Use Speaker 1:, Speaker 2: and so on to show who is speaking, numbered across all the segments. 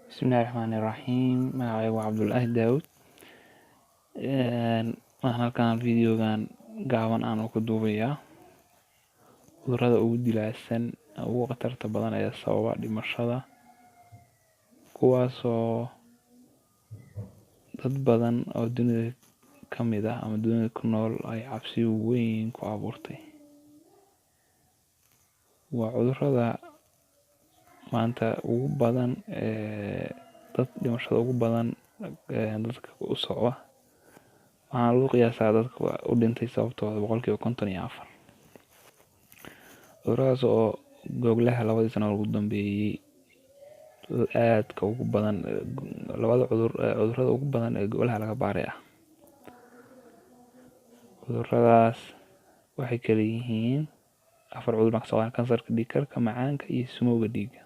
Speaker 1: Bismillahirrahmanirrahiim. Magacaygu waa Cabdullaahi Daawud. Waxaan halkan videogan gaaban aan ku duubayaa cudurrada ugu dilaacsan ugu khatarta badan ee sababa dhimashada, kuwaasoo dad badan oo dunida ka mid ah ama dunida ku nool ay cabsi weyn ku abuurtay. Waa cudurrada maanta ugu badan dhimashada ugu badan dadka u socda. Waxaa lagu qiyaasaa dadka u dhintay sababtooda 54%. Cudurradaas oo googlaha 2 sano ugu dambeeyay aadka ugu badan, cudurrada ugu badan ee googlaha laga baaray ah. Cudurradaas waxay kala yihiin 4 cudur: kansarka, dhiig karka, macaanka iyo sumowga dhiigga.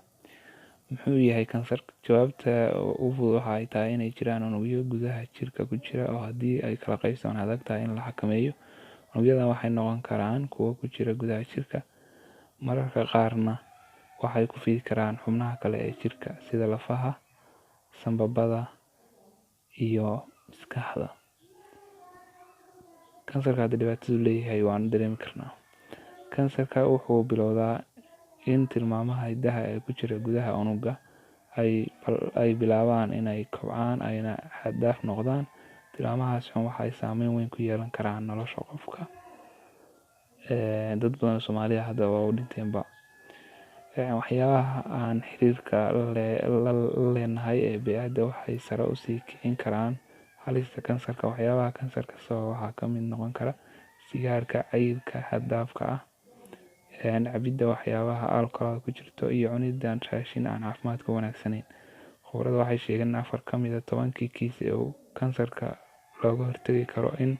Speaker 1: Muxuu yahay kansarka? Jawaabta ugu fudud waxay tahay inay jiraan unugyo gudaha jirka ku jira oo haddii ay kala qaybsamaan adag tahay in la xakameeyo. Unugyadan waxay noqon karaan kuwo ku jira gudaha jirka, mararka qaarna waxay ku fidi karaan xubnaha kale ee jirka sida lafaha, sambabada iyo maskaxda. Kansarka haddii dhibaatadu leeyahay waan dareemi karnaa. Kansarka wuxuu bilowdaa in tilmaamaha hiddaha ee ku jira gudaha unugga ay bilaabaan inay kobcaan ayna xad dhaaf noqdaan. Tilmaamahaas xun waxay saameyn weyn ku yeelan karaan nolosha qofka. Dad badan oo Soomaali ah hadda waa u dhinteenba. Waxyaabaha aan xiriirka la leenahay ee bini'aadamka waxay sare u sii kicin karaan halista kansarka. Waxyaabaha kansarka sababa waxaa ka mid noqon kara sigaarka, cayilka xad dhaafka ah, cabidda waxyaabaha alcohol ku jirto, iyo cunidda raashin aan caafimaadka u wanaagsanayn. Khubaradu waxay sheegeen in 4 ka mid ah 10 kiis ee kansarka looga hortagi karo in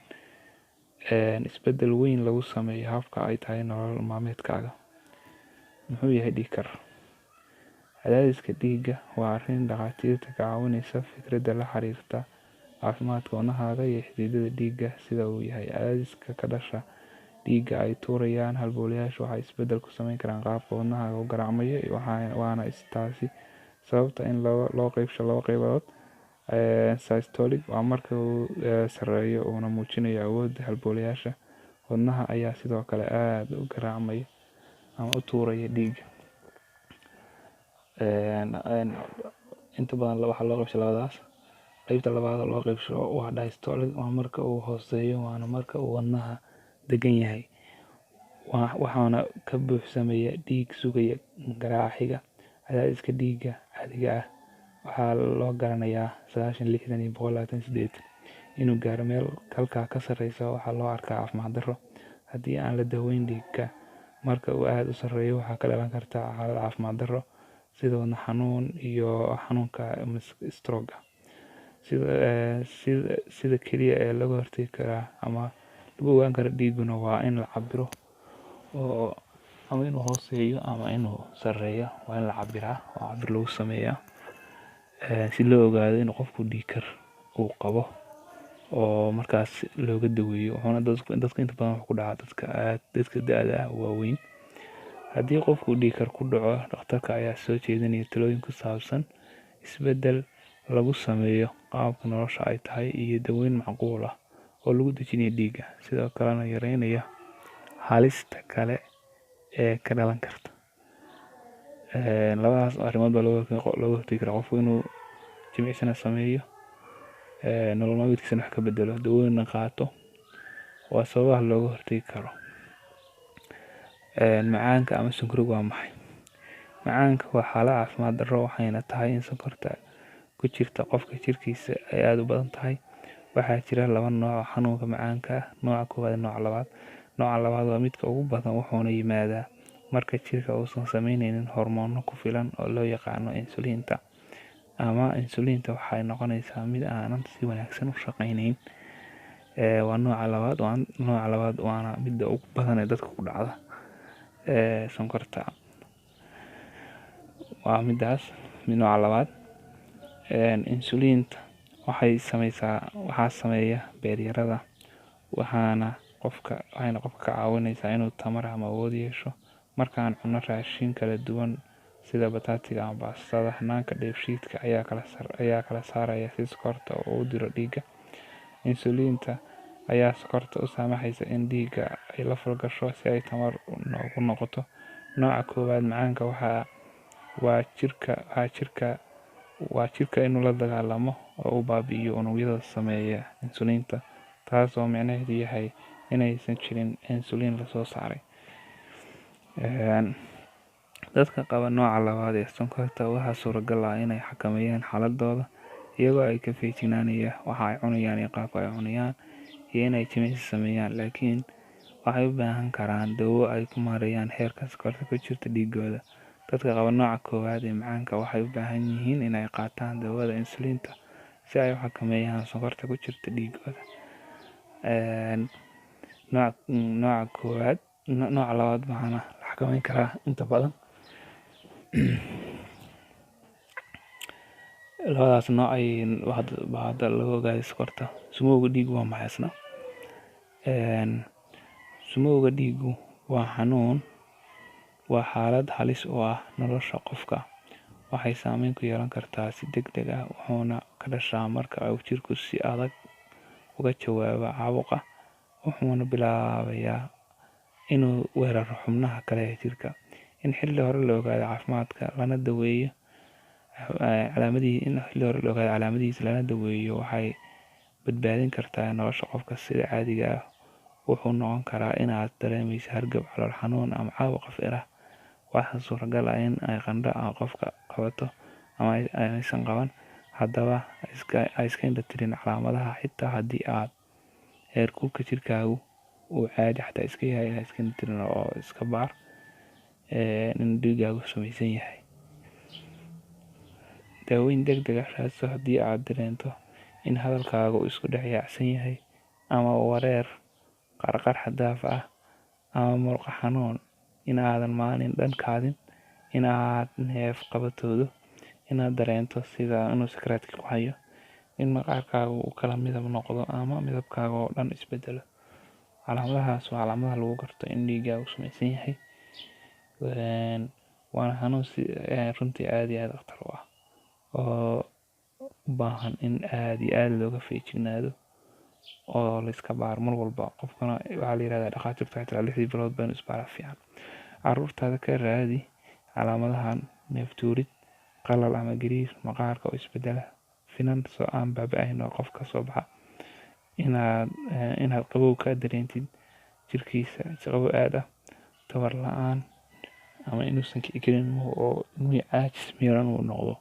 Speaker 1: isbeddel weyn lagu sameeyo habka ay tahay nolol maalmeedkaaga. Muxuu yahay dhiig kar? Cadaadiska dhiigga waa arrin dhakhaatiirta ka caawinaysa fikradda la xiriirta caafimaadka wadnahaaga iyo xididdada dhiigga. Sida uu yahay cadaadiska ka dhasha dhiigga ay tuurayaan halbowlayaashu waxay isbeddel ku samayn karaan qaabka wadnahaaga u garaacayo, waana taasi sababta in loo qaybsho 2 qaybood: systolic waa marka uu sarreeyo uuna muujinayo awoodda halbowlayaasha. Wadnaha ayaa sidoo kale aad u garaacaya ama u tuuraya dhiig. Inta badan waxaa loo qaybsho 2daas. Qaybta labaad oo loo qaybsho waa diastolic, waa marka uu hooseeyo waana marka uu wadnaha degan yahay, waxaana ka buuxsamaya dhiig sugaya garaaca xiga. Cadaadiska dhiigga caadiga ah waxaa loo garanayaa 90, 60 iyo 128. Inuu gaaro meel halkaa ka sarreysa waxaa loo arkaa caafimaad darro. Haddii aan la daweyn dhiigga marka uu aad u sarreeyo, waxaa ka dhalan karta xaalad caafimaad darro sida wadne xanuun iyo xanuunka stroke. Sida keliya ee lagu hortagi karo ama lagu ogaan karo dhiigguna waa in la cabbiro, ama inuu hooseeyo ama inuu sarreeyo waa in la cabbiraa oo cabbir lagu sameeyaa si loo ogaado in qofku dhiig kar uu qabo oo markaas looga daweeyo. Wuxuuna dadka inta badan ku dhacaa dadka da'da ah waaweyn. Haddii qofku dhiig kar ku dhaco, dhakhtarka ayaa soo jeedinaya talooyin ku saabsan isbeddel lagu sameeyo qaabka nolosha ay tahay iyo daweyn macquul ah oo lagu dejinayo dhiigga, sidoo kalena yareynaya halista kale ee ka dhalan karta. 2daas arrimood baa looga hortagi karaa: qofku inuu jimicsi sameeyo, nolol maalmeedkiisana wax ka beddelo, daawooyinna qaato. Waa sababaha looga hortagi karo. Macaanka ama sonkorowga waa maxay? Macaanka waa xaalad caafimaad darro, waxayna tahay in sonkorta ku jirta qofka jirkiisa ay aad u badan tahay. Waxaa jira 2 nooc oo xanuunka macaanka ah: nooca 1 iyo nooca 2. Nooca 2 waa midka ugu badan wuxuuna yimaadaa marka jirka uusan samaynin hormoono ku filan oo loo yaqaan insulinta, ama insulinta waxay noqonaysaa mid aanan si wanaagsan u shaqaynayn. Waa nooca 2 waana midda ugu badan ee dadka ku dhacda. Sonkorta waa midaas nooca 2. Insulinta waxaa sameeya beeryarada, waxayna qofka ka caawinaysaa inuu tamar ama awood yeesho. Markaan cunno raashin kala duwan sida bataatiga ama baastada. Hanaanka dheefshiidka ayaa kala saaraya si sokorta uu u diro dhiigga. Insulinta ayaa sokorta u saamaxaysa in dhiigga ay la falgasho si ay tamar ugu noqoto. Nooca koowaad macaanka waa jirka inuu la dagaallamo oo uu baabi'iyo unugyada sameeya insulinta, taas oo micnaheedu yahay inaysan jirin insulin la soo saaray. Dadka qaba nooca labaad ee sonkorta waxaa suuragal ah inay xakameeyaan xaaladooda iyagoo ay ka feejignaanaya waxa ay cunayaan iyo qaabka ay cunayaan, iyo inay jimicsi sameeyaan, laakiin waxay u baahan karaan dawo ay ku maareeyaan heerka sonkorta ku jirta dhiiggooda. Dadka qaba nooca koowaad ee macaanka waxay u baahan yihiin inay qaataan daawada insulinta si ay u xakameeyaan sonkorta ku jirta dhiiggooda. Nooca labaad waxaana la xakameyn karaa inta badan labadaas nooc baa hadda lagu ogaaday sonkorta. Sumowga dhiiggu waa maxay isna? Sumowga dhiiggu waa xaalad halis u ah nolosha qofka. Waxay saameyn ku yeelan kartaa si degdeg ah, wuxuuna ka dhashaa marka uu jirku si adag uga jawaabo caabuqa, wuxuuna bilaabayaa inuu weeraro xubnaha kale ee jirka. In xilli hore la ogaado calaamadihiisa lana daweeyo waxay badbaadin kartaa nolosha qofka. Sida caadiga ah wuxuu noqon karaa inaad dareemayso hargab, calool xanuun, ama caabuq af-ir. Waxaa suuragal ah in ay qandho qofka qabato ama aysan qaban, haddaba ha iska indha-tirin calaamadahan. Xitaa haddii heerkulka jirkaagu uu caadi iska yahay, ha iska indha-tirin oo iska baar in dhiiggaagu sumaysan yahay. Daaweyn degdeg ah raadso haddii aad dareento in hadalkaagu isku dhex yaacsan yahay, ama wareer, qarqar xad-dhaaf ah, ama murqo xanuun, in aadan maalin dhan kaadin, in aad neef-qabatoodo, inaad dareento sida inuu sakaraadka ku hayo, in maqaarkaagu uu kala midab noqdo ama midabkaaga oo dhan isbedelo. Calaamadahaas waa calaamadaha lagu garto in dhiiggaagu sumaysan yahay, waana xanuun runtii aad iyo aad khatar u ah oo u baahan in aad iyo aad looga feejignaado oo la iska baaro mar walba. Qofkana waxaa la yirahdaa dhakhaatiirta xitaa 6 bilood baa inuu isbaaraa fiican. Carruurtaada ka raadi calaamadahan: neef-tuurid, qalal ama gariir, maqaarka oo isbedela, finan aan baaba'ayn oo qofka ka soo baxa, inaad qabow ka dareentid jirkiisa, qabow aad ah, tamar la'aan, ama inuusan kici karin oo caajis miran uu noqdo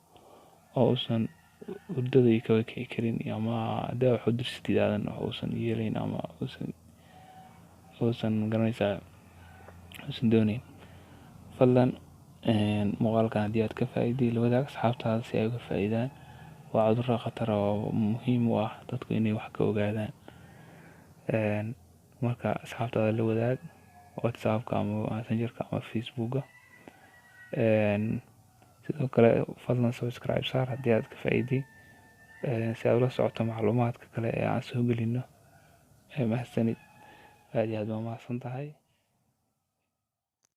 Speaker 1: oo uusan hurdada ka kici karin, ama hadaa wax u dirsatid aadan wax uusan yeelayn ama uusan garanaysaa uusan doonayn. Fadlan muuqaalkan haddii aad ka faa'iiday, la wadaag asxaabtaada si ay uga faa'iidaan. Waa cudurro khatar ah oo muhiim u ah dadku inay wax ka ogaadaan. Marka asxaabtaada la wadaag WhatsApp-ka ama Messenger-ka ama Facebook-ga. Sidoo kale fadlan subscribe saar haddii aad ka faa'iiday, si aad ula socoto macluumaadka kale ee aan soo gelino. Mahadsanid, aad iyo aad baa mahadsan tahay.